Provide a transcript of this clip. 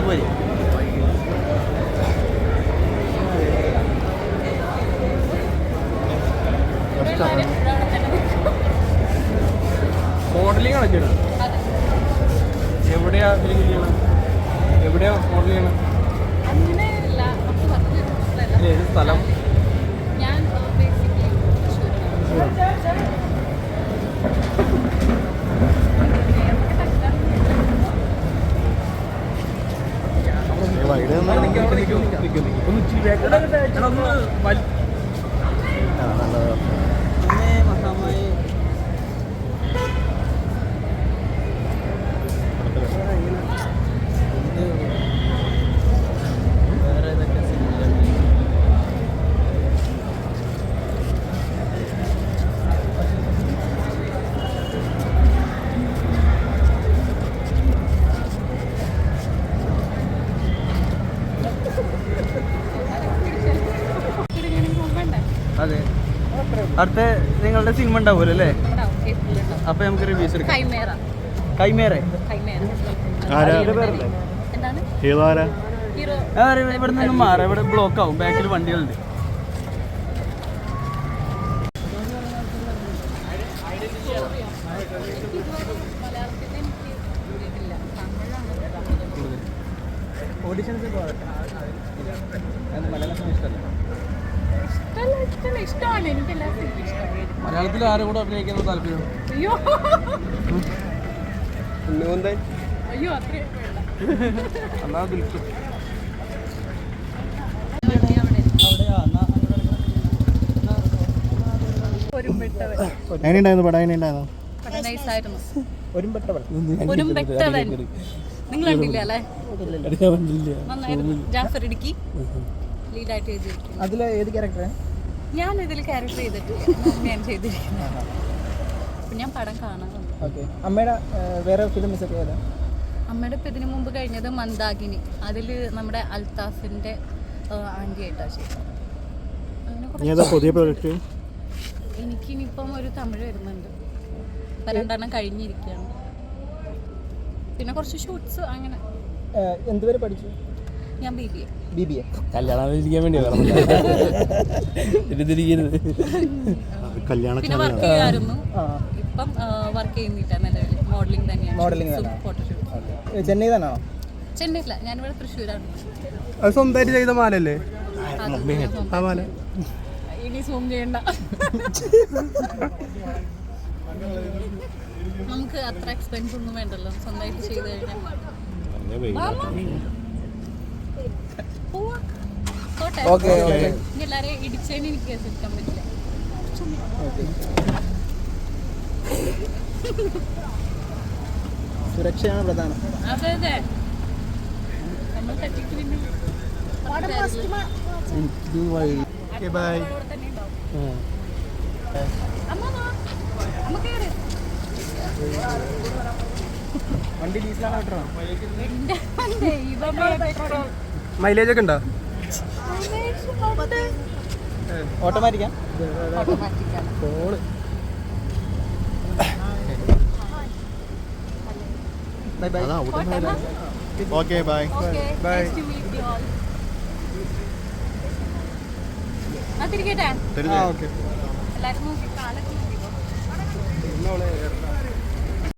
പോരി മോഡലിംഗ് ആണ് ചെയ്യണം. എവിടെയാ മോഡൽ ചെയ്യണം? ഏത് സ്ഥലം? അതെ, അടുത്ത നിങ്ങളുടെ സിനിമ ഉണ്ടാവുമല്ലോ അല്ലേ? അപ്പൊ നമുക്ക് റിവ്യൂസ് എടുക്കാം. കൈമേറ ഇവിടെ നിന്നും മാറാം, ഇവിടെ ബ്ലോക്ക് ആവും, ബാക്കിൽ വണ്ടികളുണ്ട്. ഓഡിഷൻസ് മലയാളം ഇഷ്ടമല്ല. മലയാളത്തിൽ ആരും കൂടെ അഭിനയിക്കാൻ താല്പര്യം? എന്നാ വിളിച്ചു. എങ്ങനെയുണ്ടായിരുന്നു പടം? എങ്ങനെയുണ്ടായിരുന്നു? നിങ്ങൾ കണ്ടില്ല അല്ലേ? ജാഫർ ഇടുക്കി ലീഡായിട്ട് ചെയ്തിരിക്കുന്നു. അതിൽ ഏത് ക്യാരക്ടറാണ്? ഞാൻ ഇതിൽ ക്യാരക്ടർ ചെയ്തിട്ടില്ല, ഞാൻ ചെയ്തിരിക്കുന്നത്. അപ്പം ഞാൻ പടം കാണാറുണ്ട്. ഓക്കെ. അമ്മയുടെ വേറെ ഫിലിംസ് ഒക്കെ ഏതാ? അമ്മയുടെ ഇപ്പം ഇതിനു മുമ്പ് കഴിഞ്ഞത് മന്ദാകിനി. അതിൽ നമ്മുടെ അൽത്താഫിൻ്റെ ആൻറ്റി ആയിട്ടാണ് ചെയ്തത്. അങ്ങനെ എനിക്കിനിപ്പം ഒരു തമിഴ് വരുന്നുണ്ട്, ഇപ്പം 2 എണ്ണം കഴിഞ്ഞിരിക്കുകയാണ്. പിന്നെ കുറച്ച് ഷൂട്ട്സ് അങ്ങനെ. എന്തുവരെ പഠിച്ചു? ഞാൻ BBA. കല്യാണം ഇരിക്കാൻ വേണ്ടി പിന്നെ വർക്ക് ചെയ്യായിരുന്നു. ഇപ്പം വർക്ക് ചെയ്യുന്നില്ല, നിലവിൽ മോഡലിംഗ് തന്നെയാണ്. ഫോട്ടോഷൂട്ട്. ചെന്നൈ തന്നെയാണോ? ചെന്നൈയില്ല, ഞാനിവിടെ തൃശ്ശൂരാണ്. അത് സ്വന്തമായിട്ട് ചെയ്ത മാലല്ലേ? ആ മാല ഇനി സൂം ചെയ്യണ്ട, നമുക്ക് അത്ര എക്സ്പെൻസ് ഒന്നും വേണ്ടല്ലോ, സ്വന്തമായിട്ട് ചെയ്ത് കഴിഞ്ഞാൽ. എല്ലാരെയും ഇടിച്ചതിന് എനിക്ക് കേസ് എടുക്കാൻ പറ്റില്ല. സുരക്ഷയാണ് പ്രധാനം. അതെ അതെ, നമ്മൾ തട്ടിക്ക് പിന്നെ വണ്ടി ലീസിലാണ് കേട്ടോ. മൈലേജ് ഒക്കെ ഉണ്ടോ? ഓട്ടോമാറ്റിക്കാ? Phone. Bye bye. Okay bye bye. തിരികട്ടെ. ഓക്കെ. എല്ലാവരും നോക്കി കാലൊക്കെ നോക്കിക്കോ.